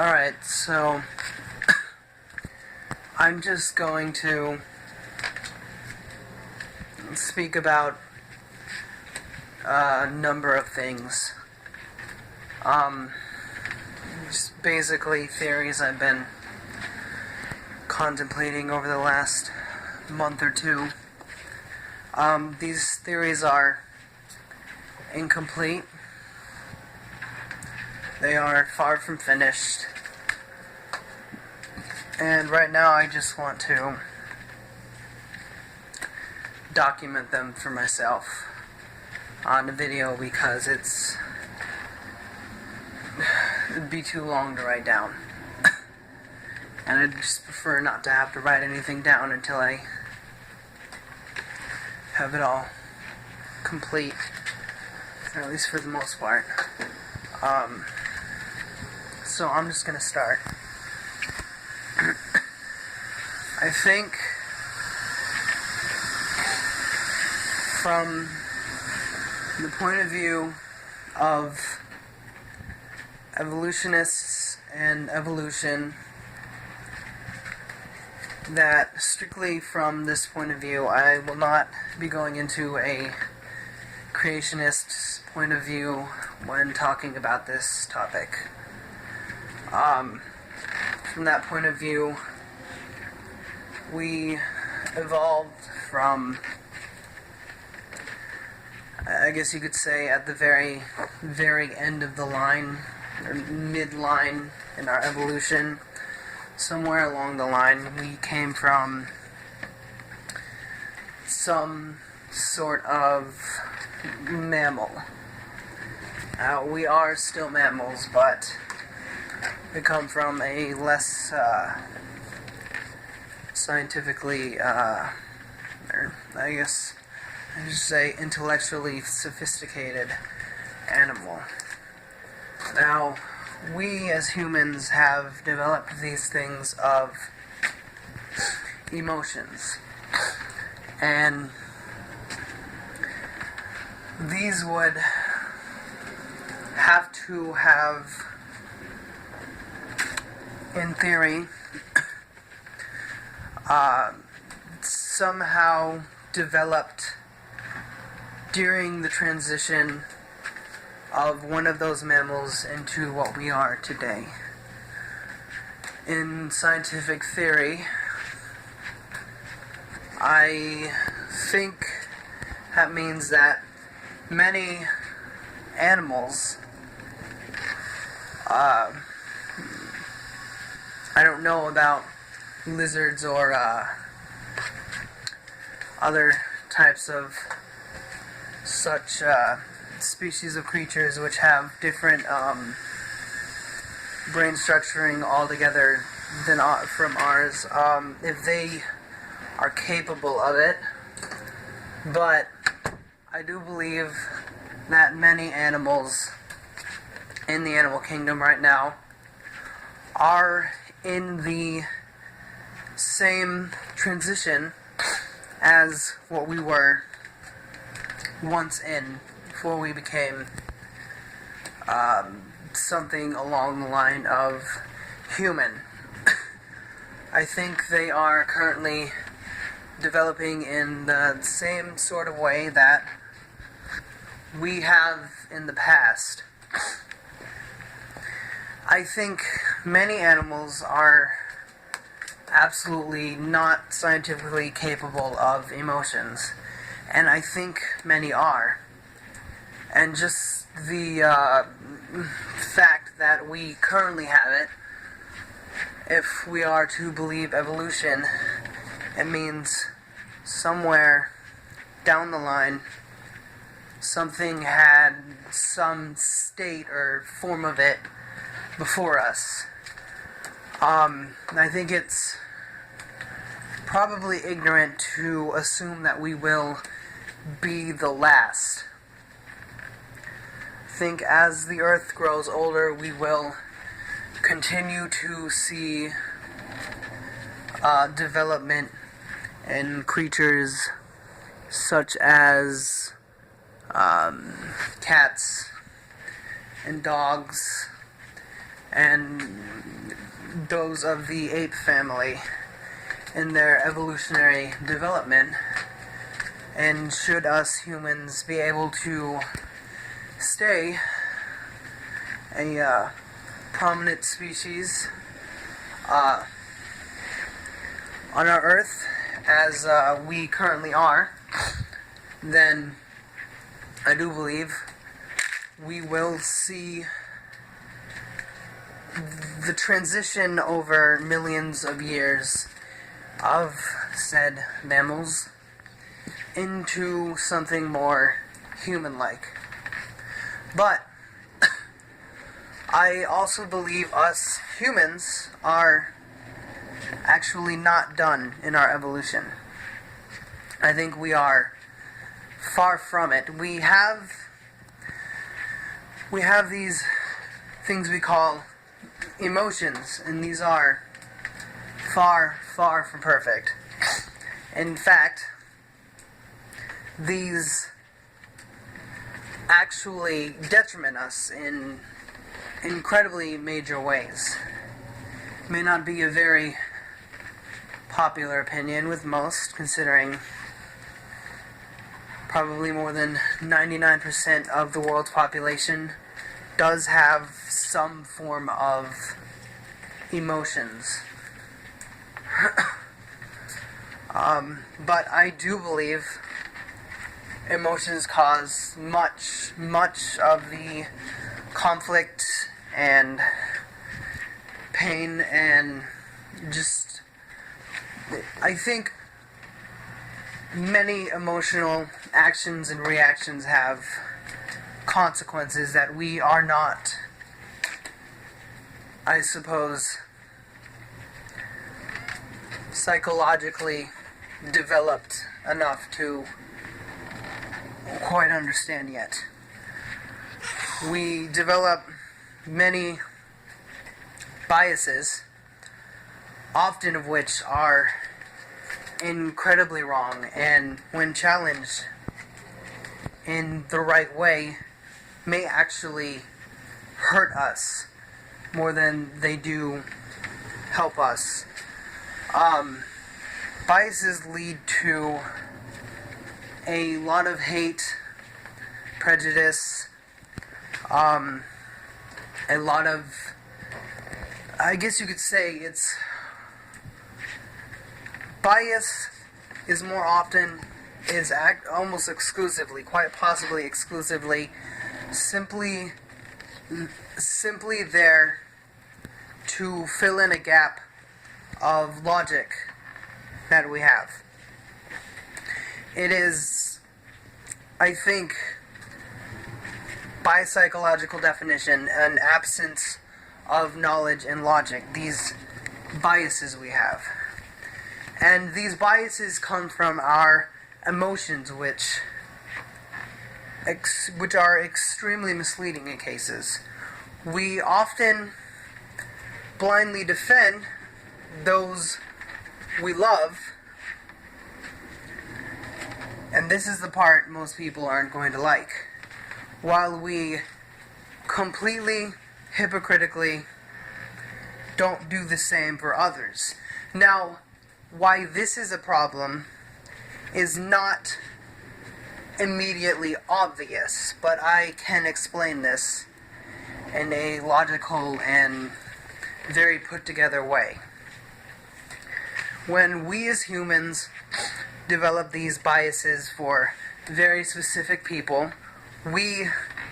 Alright, so I'm just going to speak about a number of things. Just basically theories I've been contemplating over the last month or two. These theories are incomplete. They are far from finished. And right now I just want to document them for myself on a video because it'd be too long to write down. And I'd just prefer not to have to write anything down until I have it all complete, or at least for the most part. So I'm just gonna start. I think from the point of view of evolutionists and evolution, that strictly from this point of view, I will not be going into a creationist point of view when talking about this topic. From that point of view, we evolved from, I guess you could say, at the very, very end of the line, or mid-line in our evolution. Somewhere along the line, we came from some sort of mammal. We are still mammals, but we come from a less scientifically, or I guess I should say intellectually sophisticated animal. Now, we as humans have developed these things of emotions, and these would have to have, in theory, somehow developed during the transition of one of those mammals into what we are today. In scientific theory, I think that means that many animals, I don't know about lizards or other types of such species of creatures which have different brain structuring altogether than from ours, if they are capable of it. But I do believe that many animals in the animal kingdom right now are in the same transition as what we were once in, before we became something along the line of human. I think they are currently developing in the same sort of way that we have in the past. I think many animals are absolutely not scientifically capable of emotions, and I think many are. And just the fact that we currently have it, if we are to believe evolution, it means somewhere down the line something had some state or form of it before us. I think it's probably ignorant to assume that we will be the last. I think as the Earth grows older, we will continue to see development in creatures such as cats and dogs and those of the ape family in their evolutionary development. And should us humans be able to stay a prominent species on our Earth as we currently are, then I do believe we will see the transition over millions of years of said mammals into something more human-like. But I also believe us humans are actually not done in our evolution. I think we are far from it. We have these things we call emotions, and these are far, far from perfect. In fact, these actually detriment us in incredibly major ways. May not be a very popular opinion with most, considering probably more than 99% of the world's population does have some form of emotions. But I do believe emotions cause much of the conflict and pain, and just, I think many emotional actions and reactions have consequences that we are not, I suppose, psychologically developed enough to quite understand yet. We develop many biases, often of which are incredibly wrong, and when challenged in the right way, may actually hurt us more than they do help us. Biases lead to a lot of hate, prejudice, a lot of, I guess you could say it's, bias is more often, is almost exclusively, quite possibly exclusively, simply there to fill in a gap of logic that we have. It is, I think, by psychological definition, an absence of knowledge and logic, these biases we have. And these biases come from our emotions, which are extremely misleading in cases. We often blindly defend those we love, and this is the part most people aren't going to like, while we completely hypocritically don't do the same for others. Now, why this is a problem is not immediately obvious, but I can explain this in a logical and very put together way. When we as humans develop these biases for very specific people, we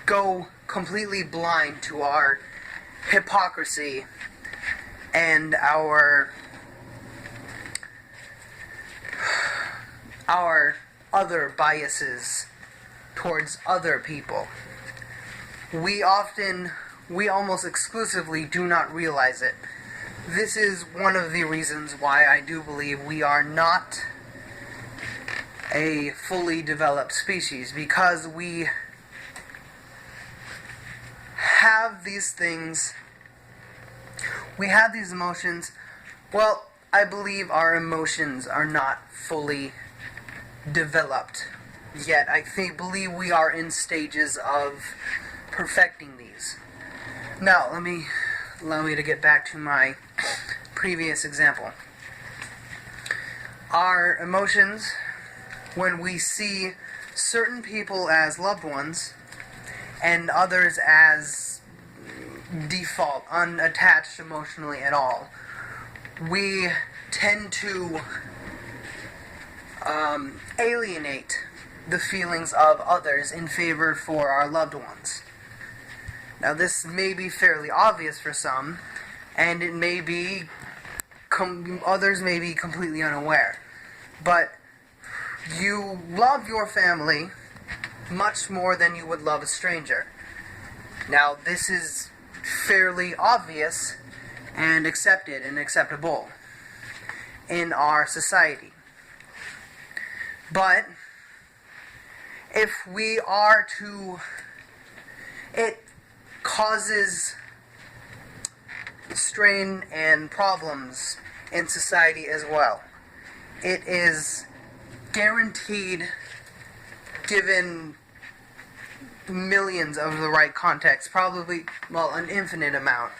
go completely blind to our hypocrisy and our other biases towards other people. We almost exclusively do not realize it. This is one of the reasons why I do believe we are not a fully developed species, because we have these things, we have these emotions. Well, I believe our emotions are not fully developed yet. I believe we are in stages of perfecting these. Now, let me allow me to get back to my previous example. Our emotions, when we see certain people as loved ones and others as default, unattached emotionally at all, we tend to alienate the feelings of others in favor for our loved ones. Now, this may be fairly obvious for some, and it may be others may be completely unaware. But you love your family much more than you would love a stranger. Now, this is fairly obvious and accepted and acceptable in our society. But if we are to, it causes strain and problems in society as well. It is guaranteed, given millions of the right context, probably, well, an infinite amount,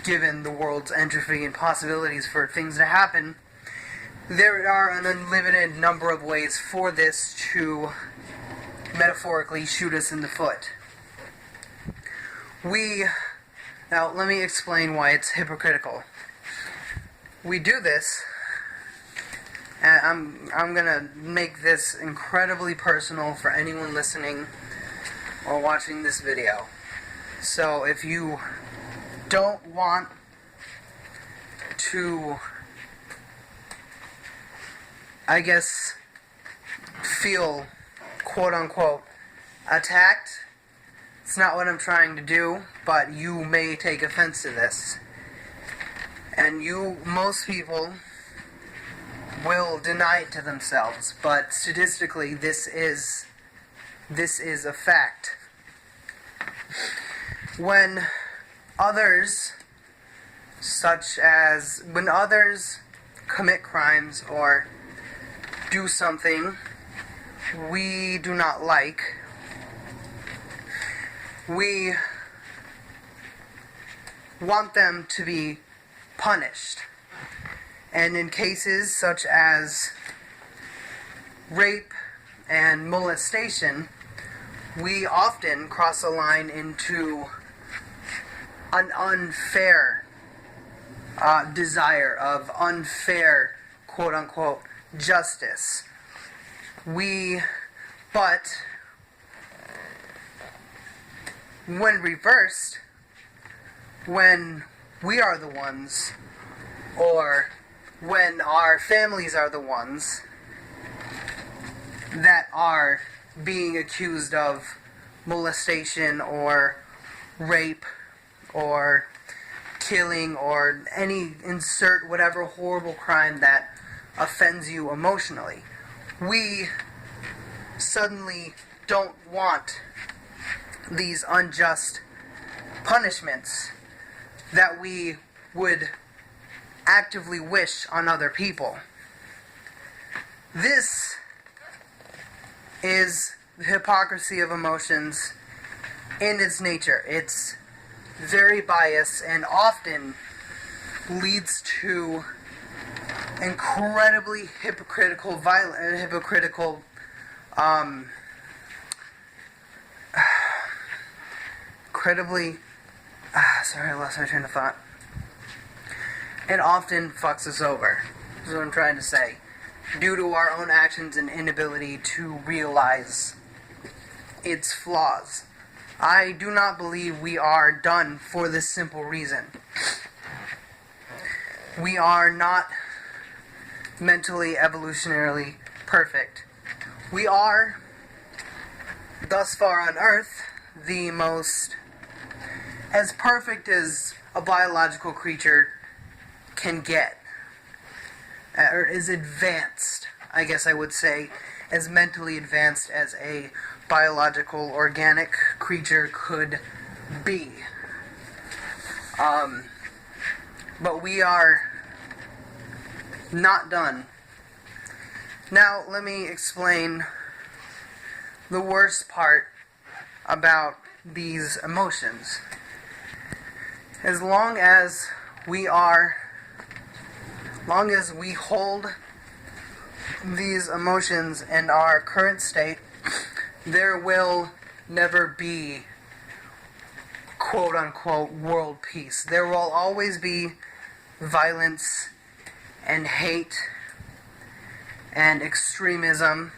given the world's entropy and possibilities for things to happen. There are an unlimited number of ways for this to metaphorically shoot us in the foot. Now let me explain why it's hypocritical. We do this, and I'm gonna make this incredibly personal for anyone listening or watching this video. So if you don't want to, I guess, feel quote-unquote attacked, it's not what I'm trying to do, but you may take offense to this. And most people will deny it to themselves, but statistically this is a fact. When others commit crimes or do something we do not like, we want them to be punished. And in cases such as rape and molestation, we often cross a line into an unfair desire of unfair, quote-unquote, justice. But when reversed, when we are the ones, or when our families are the ones that are being accused of molestation or rape or killing or insert whatever horrible crime that offends you emotionally, we suddenly don't want these unjust punishments that we would actively wish on other people. This is the hypocrisy of emotions in its nature. It's very biased and often leads to incredibly hypocritical, sorry, I lost my train of thought. It often fucks us over, is what I'm trying to say, due to our own actions and inability to realize its flaws. I do not believe we are done for this simple reason. We are not mentally, evolutionarily perfect. We are, thus far on Earth, the most, as perfect as a biological creature can get. Or is advanced, I guess I would say, as mentally advanced as a biological, organic creature could be. But we are not done. Now, let me explain the worst part about these emotions. As long as we hold these emotions in our current state, there will never be quote-unquote world peace. There will always be violence and hate and extremism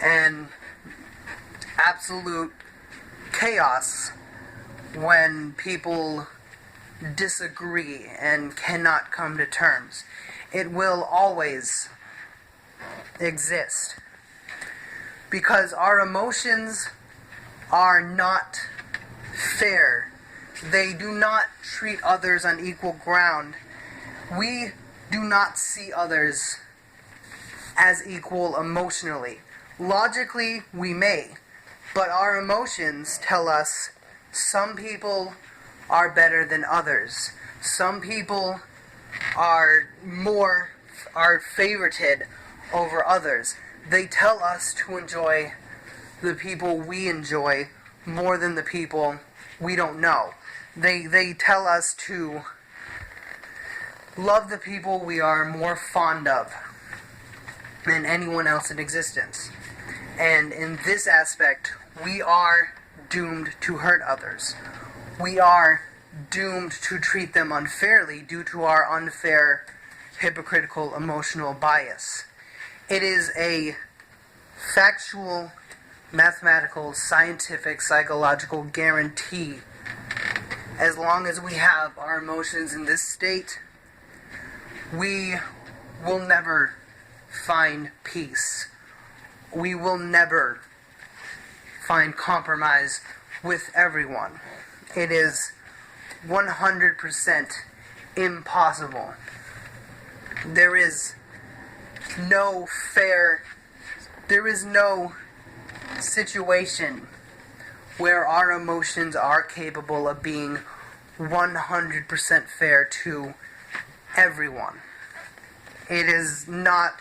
and absolute chaos when people disagree and cannot come to terms. It will always exist because our emotions are not fair. They do not treat others on equal ground. We do not see others as equal emotionally. Logically, we may, but our emotions tell us some people are better than others. Some people are favorited over others. They tell us to enjoy the people we enjoy more than the people we don't know. They tell us to love the people we are more fond of than anyone else in existence. And in this aspect, we are doomed to hurt others. We are doomed to treat them unfairly due to our unfair, hypocritical, emotional bias. It is a factual, mathematical, scientific, psychological guarantee. As long as we have our emotions in this state, we will never find peace. We will never find compromise with everyone. It is 100% impossible. There is no situation where our emotions are capable of being 100% fair to everyone. It is not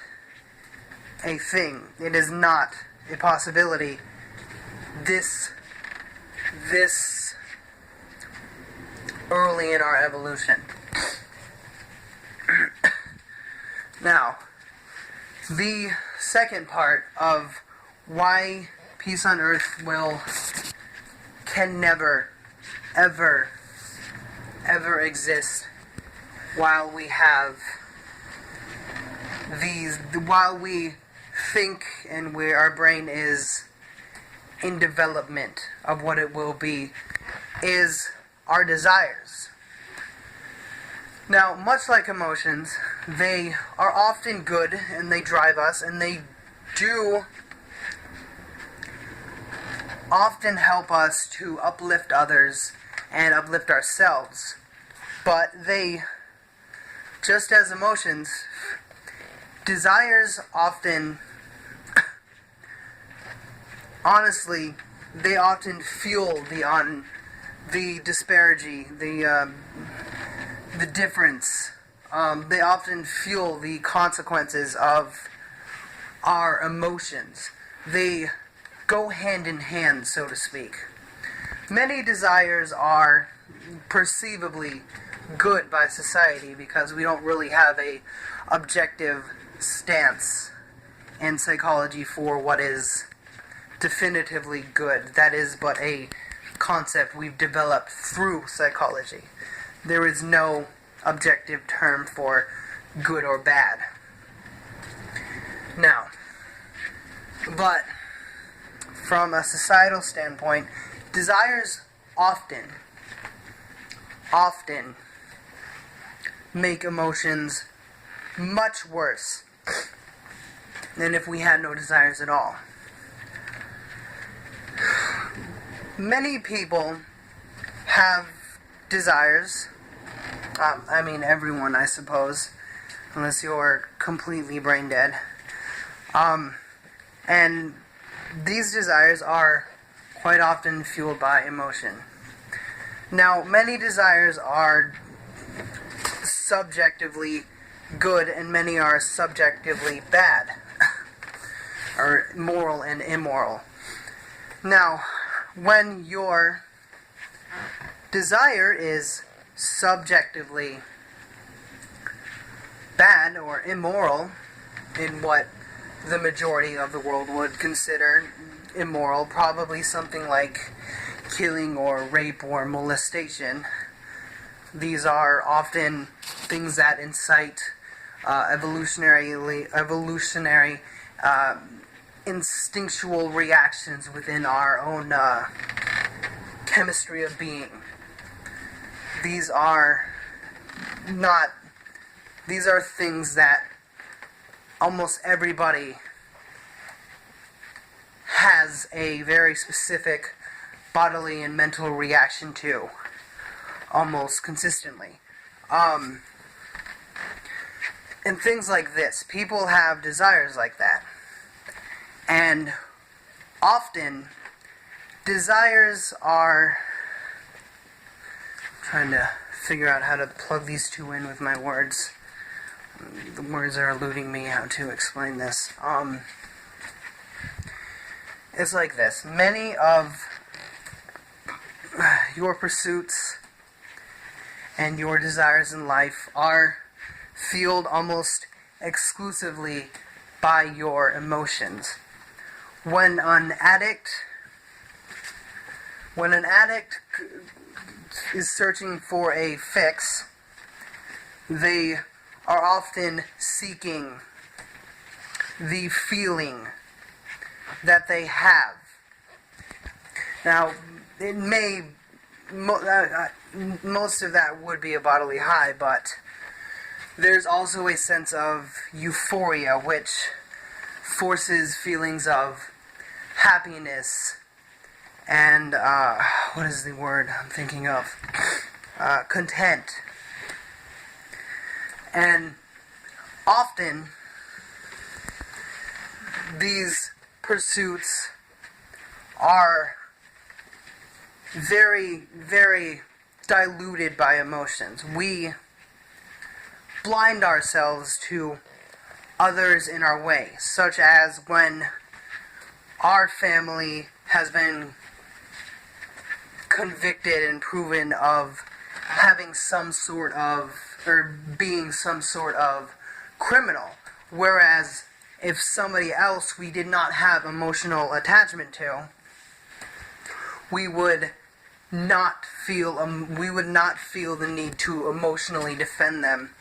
a thing. It is not a possibility. This early in our evolution. Now, the second part of why peace on earth can never, ever exist while we think and our brain is in development of what it will be, is our desires. Now, much like emotions, they are often good and they drive us and they do often help us to uplift others and uplift ourselves. But they, just as emotions, desires often, honestly, they often fuel the disparity, the difference. They often fuel the consequences of our emotions. They go hand in hand, so to speak. Many desires are perceivably good by society because we don't really have a objective stance in psychology for what is definitively good. That is but a concept we've developed through psychology. There is no objective term for good or bad. Now, but from a societal standpoint, desires often make emotions much worse than if we had no desires at all. Many people have desires. Everyone, I suppose, unless you're completely brain dead. And these desires are quite often fueled by emotion. Now, many desires are subjectively good and many are subjectively bad, or moral and immoral. Now, when desire is subjectively bad or immoral in what the majority of the world would consider immoral, probably something like killing or rape or molestation. These are often things that incite evolutionary instinctual reactions within our own chemistry of being. These are things that almost everybody has a very specific bodily and mental reaction to, almost consistently. And things like this. People have desires like that. And often, desires are... I'm trying to figure out how to plug these two in with my words. The words are eluding me how to explain this. It's like this. Many of your pursuits and your desires in life are fueled almost exclusively by your emotions. When an addict is searching for a fix, they are often seeking the feeling that they have. Now, it may, most of that would be a bodily high, but there's also a sense of euphoria, which forces feelings of happiness and, what is the word I'm thinking of? Content. And often, these pursuits are very, very diluted by emotions. We blind ourselves to others in our way, such as when our family has been convicted and proven of having some sort of, or being some sort of criminal, whereas if somebody else we did not have emotional attachment to, we would not feel the need to emotionally defend them,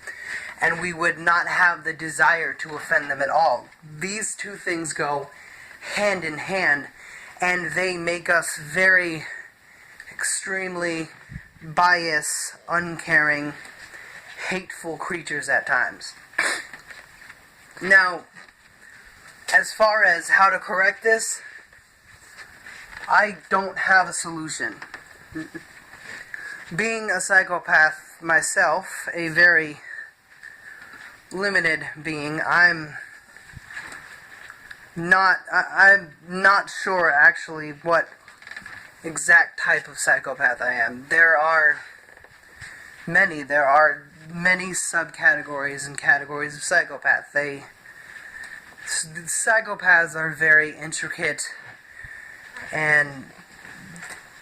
and we would not have the desire to offend them at all. These two things go hand in hand, and they make us very extremely biased, uncaring, hateful creatures at times. Now, as far as how to correct this, I don't have a solution. Being a psychopath myself, a very limited being, I'm not sure actually what exact type of psychopath I am. There are many subcategories and categories of psychopath. Psychopaths are very intricate and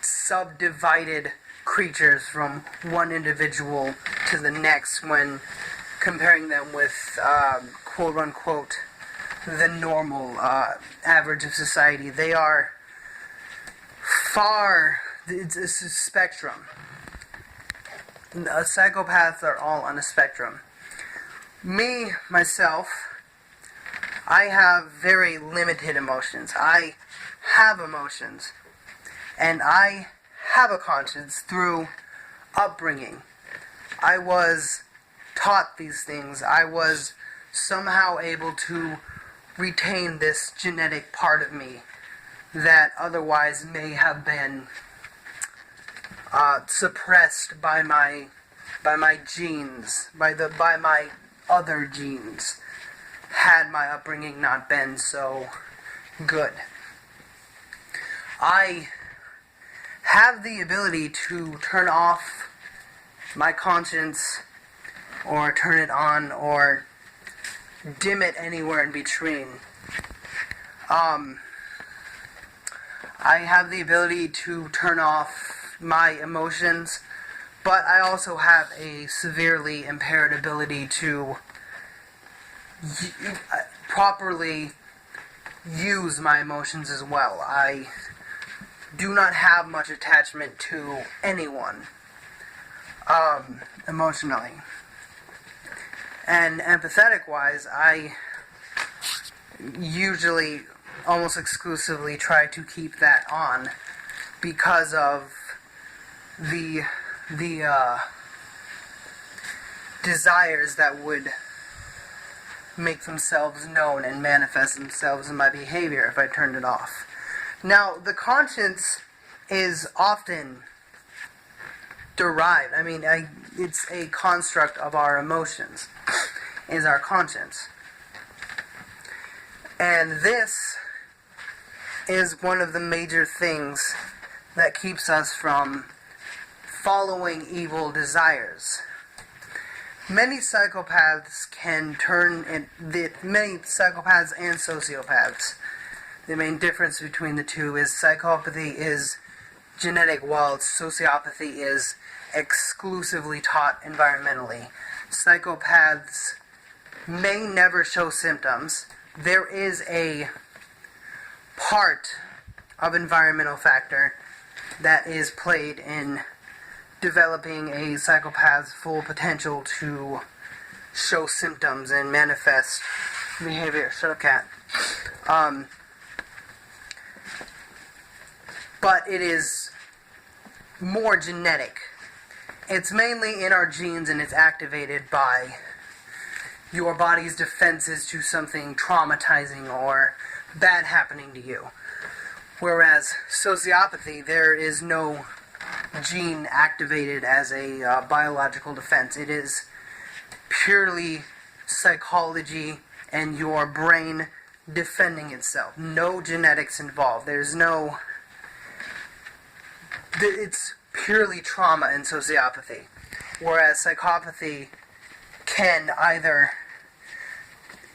subdivided creatures from one individual to the next when comparing them with quote-unquote the normal average of society. They are it's a spectrum. Psychopaths are all on a spectrum. Me, myself, I have very limited emotions. I have emotions, and I have a conscience through upbringing. I was taught these things. I was somehow able to retain this genetic part of me that otherwise may have been suppressed by my genes, by my other genes, had my upbringing not been so good. I have the ability to turn off my conscience, or turn it on, or dim it anywhere in between. I have the ability to turn off my emotions, but I also have a severely impaired ability to properly use my emotions as well. I do not have much attachment to anyone emotionally. And empathetic-wise, I usually almost exclusively try to keep that on because of the desires that would make themselves known and manifest themselves in my behavior if I turned it off. Now, the conscience is often derived. It's a construct of our emotions, is our conscience. And this is one of the major things that keeps us from following evil desires. Many psychopaths many psychopaths and sociopaths, the main difference between the two is psychopathy is genetic while sociopathy is exclusively taught environmentally. Psychopaths may never show symptoms. There is a part of environmental factor that is played in developing a psychopath's full potential to show symptoms and manifest behavior. Shut up, cat. But it is more genetic. It's mainly in our genes, and it's activated by your body's defenses to something traumatizing or bad happening to you. Whereas sociopathy, there is no gene activated as a biological defense. It is purely psychology and your brain defending itself. No genetics involved. It's purely trauma in sociopathy. Whereas psychopathy can either,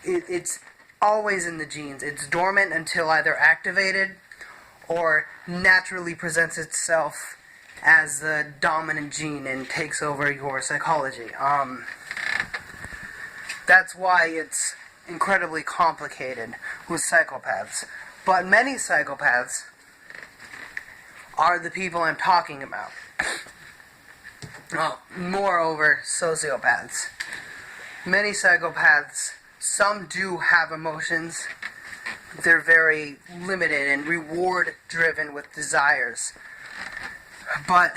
it's always in the genes. It's dormant until either activated or naturally presents itself as the dominant gene and takes over your psychology. That's why it's incredibly complicated with psychopaths. But many psychopaths are the people I'm talking about. Moreover, sociopaths. Many psychopaths, some do have emotions. They're very limited and reward-driven with desires. But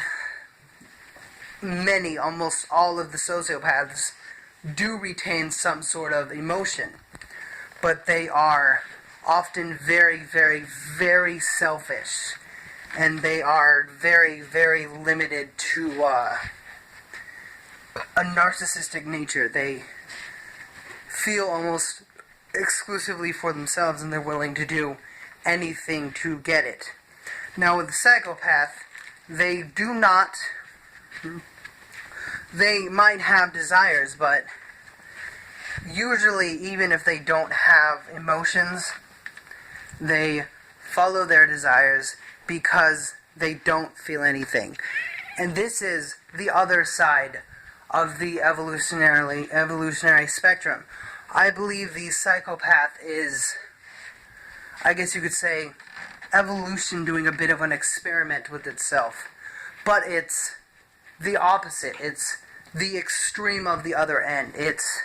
many, almost all of the sociopaths do retain some sort of emotion. But they are often very, very, very selfish. And they are very, very limited to a narcissistic nature. They feel almost exclusively for themselves, and they're willing to do anything to get it. Now, with the psychopath, they might have desires, but usually, even if they don't have emotions, they follow their desires because they don't feel anything. And this is the other side of the evolutionary spectrum. I believe the psychopath is, I guess you could say, evolution doing a bit of an experiment with itself. But it's the opposite. It's the extreme of the other end. It's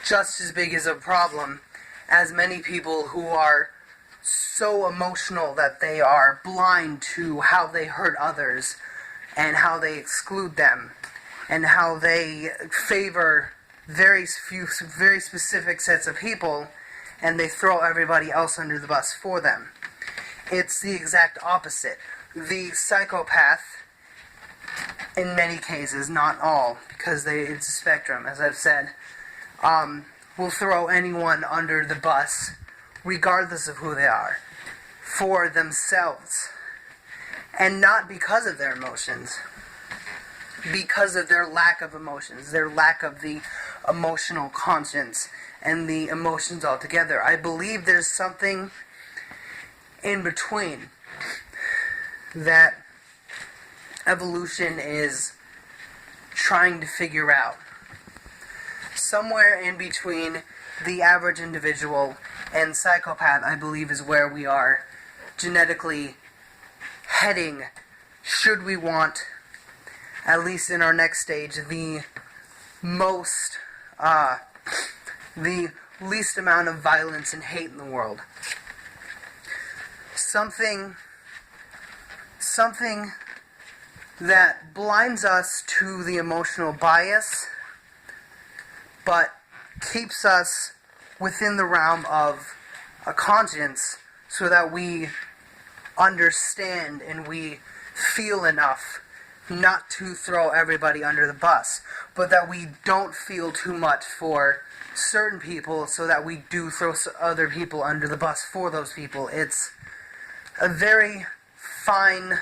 just as big as a problem as many people who are so emotional that they are blind to how they hurt others and how they exclude them and how they favor very specific sets of people and they throw everybody else under the bus for them. It's the exact opposite. The psychopath, in many cases, not all, because it's a spectrum, as I've said, will throw anyone under the bus, regardless of who they are, for themselves. And not because of their emotions. Because of their lack of emotions, their lack of the emotional conscience and the emotions altogether. I believe there's something in between that evolution is trying to figure out. Somewhere in between the average individual and psychopath, I believe, is where we are genetically heading, should we want, at least in our next stage, the least amount of violence and hate in the world. Something that blinds us to the emotional bias, but keeps us within the realm of a conscience so that we understand and we feel enough not to throw everybody under the bus, but that we don't feel too much for certain people so that we do throw other people under the bus for those people. It's a very fine,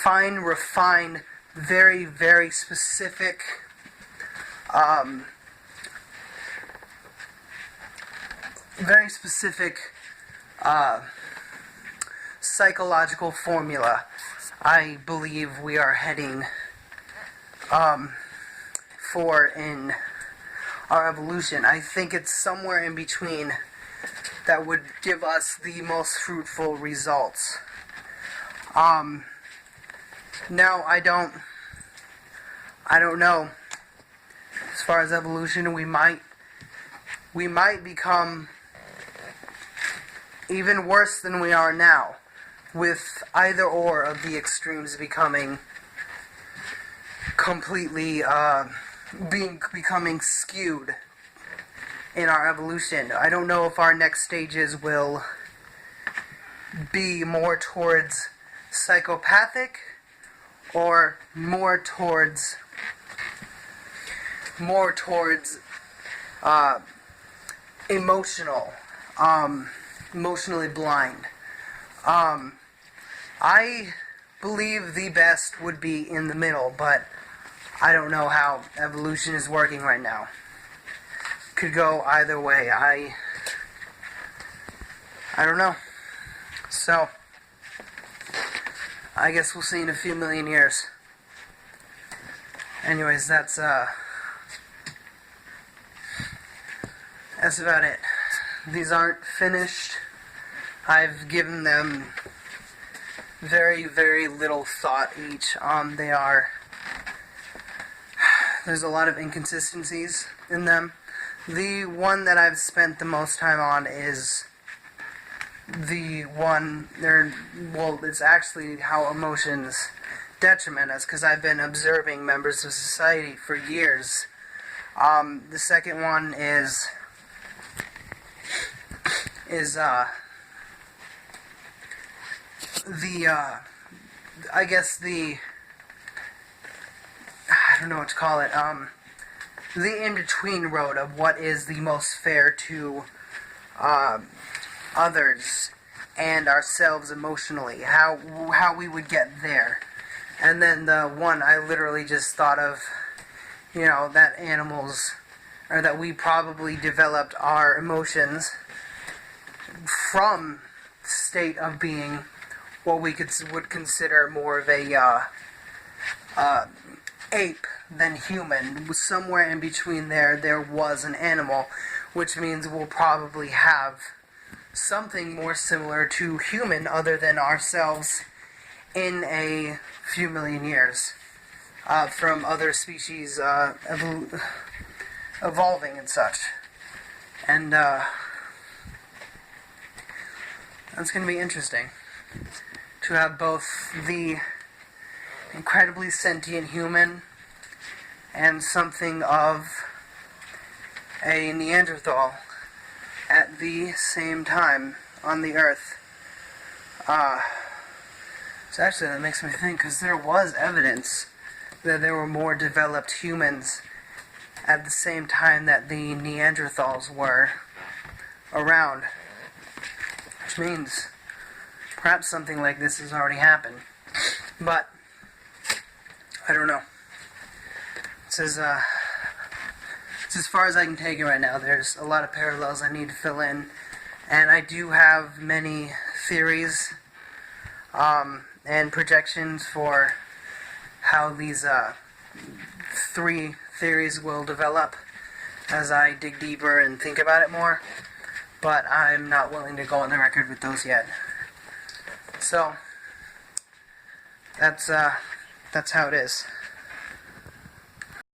refined, very, very specific psychological formula I believe we are heading for in our evolution. I think it's somewhere in between that would give us the most fruitful results. Now I don't know. As far as evolution, we might become even worse than we are now, with either or of the extremes becoming completely becoming skewed in our evolution. I don't know if our next stages will be more towards psychopathic or more towards emotional, emotionally blind. I believe the best would be in the middle, but I don't know how evolution is working right now. Could go either way. I don't know. So, I guess we'll see in a few million years. Anyways, that's about it. These aren't finished. I've given them very, very little thought each. There's a lot of inconsistencies in them. The one that I've spent the most time on is the one it's actually how emotions detriment us, because I've been observing members of society for years. The second one is I don't know what to call it, the in-between road of what is the most fair to others and ourselves emotionally, how we would get there. And then the one I literally just thought of, that that we probably developed our emotions from state of being what we would consider more of a ape than human. Somewhere in between there was an animal, which means we'll probably have something more similar to human other than ourselves in a few million years, from other species evolving and such. And that's going to be interesting to have both the incredibly sentient human and something of a Neanderthal at the same time on the Earth. So actually that makes me think, because there was evidence that there were more developed humans at the same time that the Neanderthals were around. Which means perhaps something like this has already happened. But I don't know. This is as far as I can take it right now. There's a lot of parallels I need to fill in. And I do have many theories and projections for how these three theories will develop as I dig deeper and think about it more, but I'm not willing to go on the record with those yet. So that's how it is.